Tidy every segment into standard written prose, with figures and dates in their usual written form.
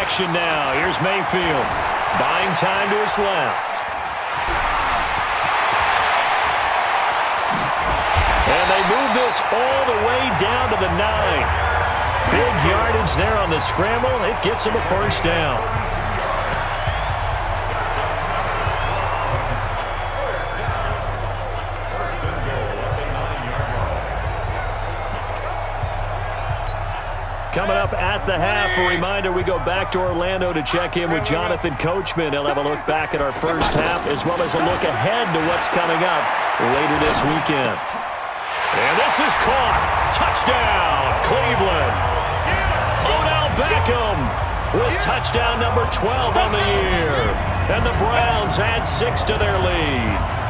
action now. Here's Mayfield. Buying time to his left. And they move this all the way down to the 9. Big yardage there on the scramble. It gets him a first down. Coming up at the half, a reminder, we go back to Orlando to check in with Jonathan Coachman. He'll have a look back at our first half as well as a look ahead to what's coming up later this weekend. And this is caught. Touchdown, Cleveland. Odell Beckham with touchdown number 12 on the year. And the Browns add 6 to their lead.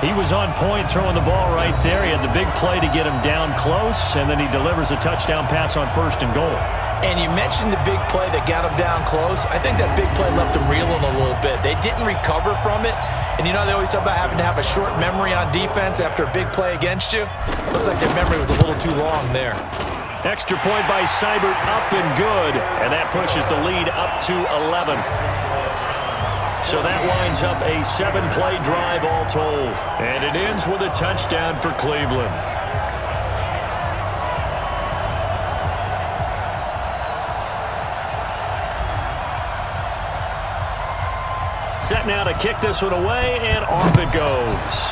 He was on point throwing the ball right there. He had the big play to get him down close, and then he delivers a touchdown pass on 1st and goal. And you mentioned the big play that got him down close. I think that big play left him reeling a little bit. They didn't recover from it. And you know they always talk about having to have a short memory on defense after a big play against you. Looks like their memory was a little too long there. Extra point by Seibert, up and good. And that pushes the lead up to 11. So that winds up a 7-play drive all told. And it ends with a touchdown for Cleveland. Set now to kick this one away, and off it goes.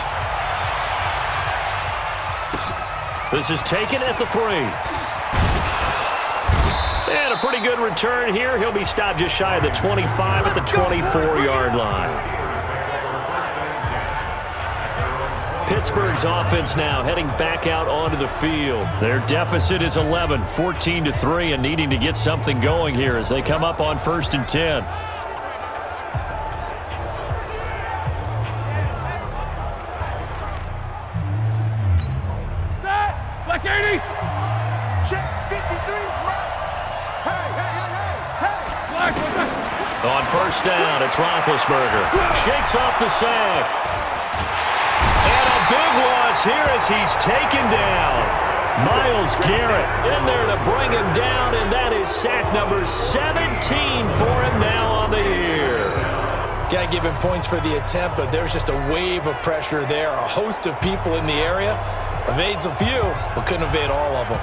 This is taken at the 3. And a pretty good return here. He'll be stopped just shy of the 25 at the 24-yard line. Pittsburgh's offense now heading back out onto the field. Their deficit is 11, 14-3, and needing to get something going here as they come up on 1st and 10. Black 80. Check 53. On 1st down, it's Roethlisberger. Shakes off the sack. And a big loss here as he's taken down. Myles Garrett in there to bring him down, and that is sack number 17 for him now on the year. Got to give him points for the attempt, but there's just a wave of pressure there. A host of people in the area. Evades a few, but couldn't evade all of them.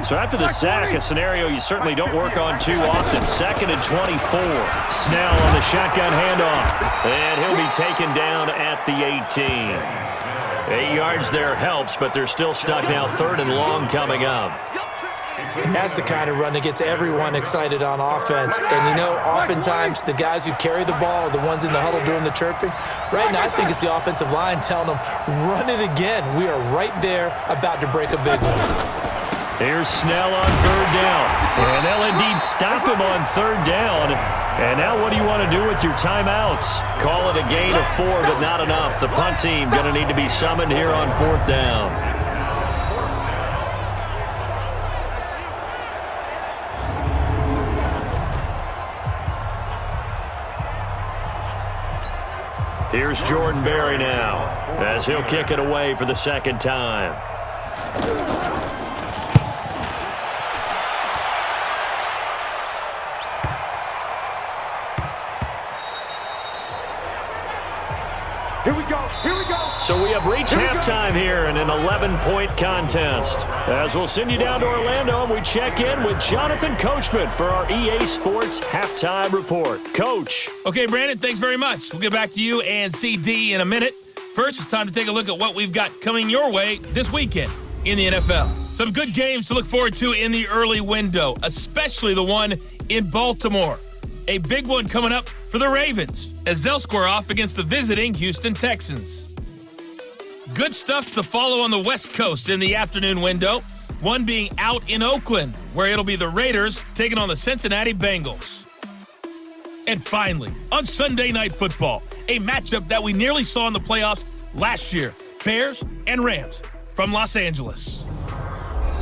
So after the sack, a scenario you certainly don't work on too often. 2nd and 24. Snell on the shotgun handoff. And he'll be taken down at the 18. 8 yards there helps, but they're still stuck now. 3rd and long coming up. That's the kind of run that gets everyone excited on offense. And, you know, oftentimes the guys who carry the ball are the ones in the huddle doing the chirping. Right now, I think it's the offensive line telling them, run it again. We are right there about to break a big one. Here's Snell on 3rd down. And they'll indeed stop him on 3rd down. And now what do you want to do with your timeouts? Call it a gain of 4, but not enough. The punt team going to need to be summoned here on 4th down. Here's Jordan Berry now as he'll kick it away for the 2nd time. Here we go. Here we go. So we have reached halftime here in an 11-point contest. As we'll send you down to Orlando, and we check in with Jonathan Coachman for our EA Sports Halftime Report. Coach. Okay, Brandon, thanks very much. We'll get back to you and CD in a minute. First, it's time to take a look at what we've got coming your way this weekend in the NFL. Some good games to look forward to in the early window, especially the one in Baltimore. A big one coming up for the Ravens as they'll square off against the visiting Houston Texans. Good stuff to follow on the West Coast in the afternoon window, one being out in Oakland, where it'll be the Raiders taking on the Cincinnati Bengals. And finally, on Sunday Night Football, a matchup that we nearly saw in the playoffs last year, Bears and Rams from Los Angeles.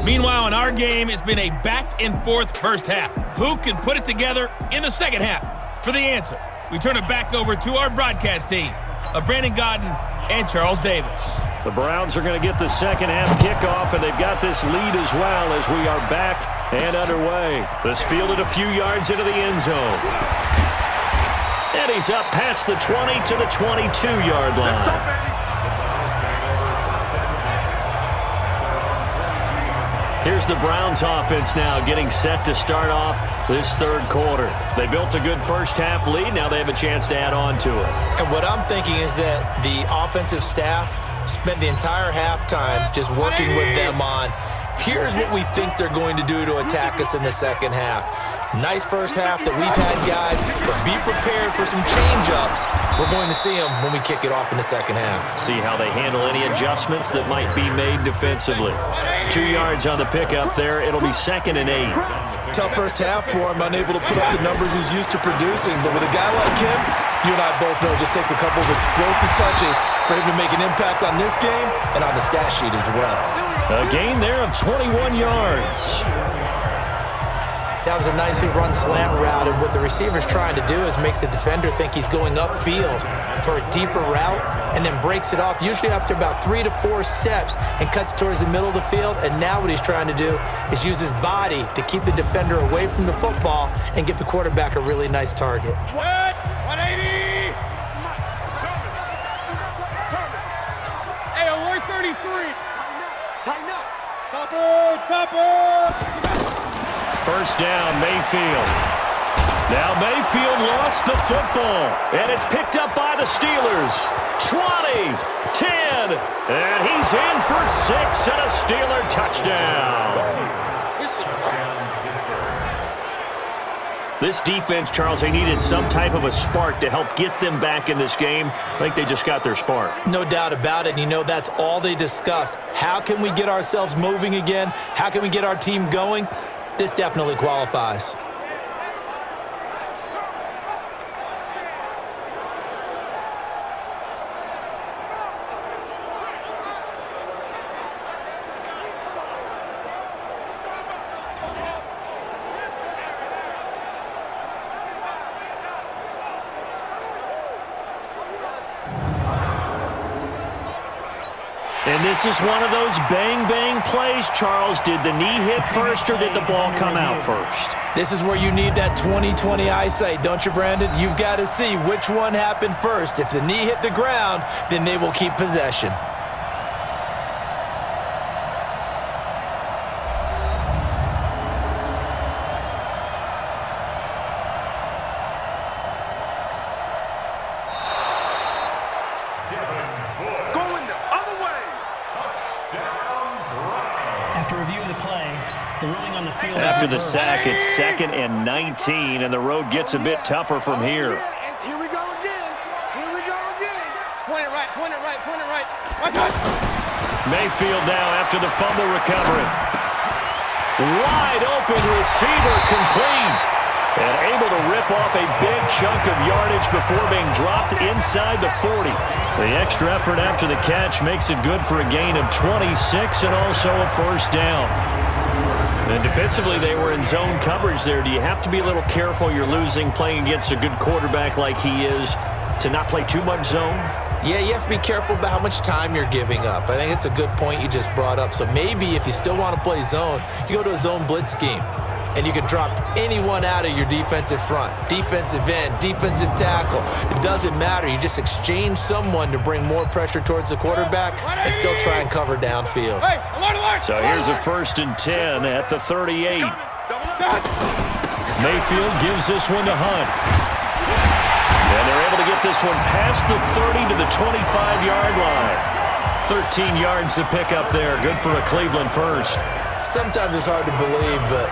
Meanwhile, in our game, it's been a back-and-forth first half. Who can put it together in the second half? For the answer, we turn it back over to our broadcast team of Brandon Godden and Charles Davis. The Browns are going to get the second half kickoff, and they've got this lead as well as we are back and underway. This fielded a few yards into the end zone. And he's up past the 20 to the 22-yard line. Here's the Browns offense now getting set to start off this third quarter. They built a good first half lead. Now they have a chance to add on to it. And what I'm thinking is that the offensive staff spent the entire halftime just working with them on, here's what we think they're going to do to attack us in the second half. Nice first half that we've had, guys, but be prepared for some change-ups. We're going to see them when we kick it off in the second half. See how they handle any adjustments that might be made defensively. 2 yards on the pickup there. It'll be 2nd and 8. Tough first half for him, unable to put up the numbers he's used to producing. But with a guy like him, you and I both know it just takes a couple of explosive touches for him to make an impact on this game and on the stat sheet as well. A gain there of 21 yards. That was a nicely run slant route, and what the receiver's trying to do is make the defender think he's going upfield for a deeper route and then breaks it off, usually after about 3 to 4 steps, and cuts towards the middle of the field. And now what he's trying to do is use his body to keep the defender away from the football and give the quarterback a really nice target. 180! Hey, alert 33! Tighten up! Topper! First down, Mayfield. Now Mayfield lost the football, and it's picked up by the Steelers. 20, 10, and he's in for 6 and a Steeler touchdown. This defense, Charles, they needed some type of a spark to help get them back in this game. I think they just got their spark. No doubt about it. You know, that's all they discussed. How can we get ourselves moving again? How can we get our team going? This definitely qualifies. And this is one of those bang-bang plays, Charles. Did the knee hit first or did the ball come out first? This is where you need that 20/20 eyesight, don't you, Brandon? You've got to see which one happened first. If the knee hit the ground, then they will keep possession. After the sack, it's 2nd and 19, and the road gets a bit tougher from here. Here we go again. Here we go again. Point it right, point it right, point it right. Watch out. Mayfield now after the fumble recovery. Wide open receiver complete. And able to rip off a big chunk of yardage before being dropped inside the 40. The extra effort after the catch makes it good for a gain of 26 and also a first down. And defensively, they were in zone coverage there. Do you have to be a little careful? You're losing playing against a good quarterback like he is to not play too much zone? Yeah, you have to be careful about how much time you're giving up. I think it's a good point you just brought up. So maybe if you still want to play zone, you go to a zone blitz scheme. And you can drop anyone out of your defensive front. Defensive end, defensive tackle. It doesn't matter. You just exchange someone to bring more pressure towards the quarterback and still try and cover downfield. Hey, alert, alert! So here's a 1st and 10 at the 38. Mayfield gives this one to Hunt. And they're able to get this one past the 30 to the 25-yard line. 13 yards to pick up there. Good for a Cleveland first. Sometimes it's hard to believe, but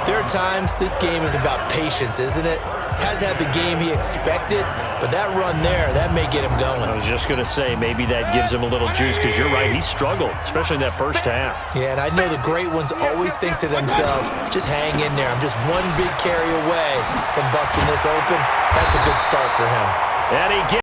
there are times this game is about patience, isn't it? Hasn't had the game he expected, but that run there, that may get him going. I was just going to say, maybe that gives him a little juice, because you're right, he struggled, especially in that first half. Yeah, and I know the great ones always think to themselves, just hang in there. I'm just one big carry away from busting this open. That's a good start for him. And he gets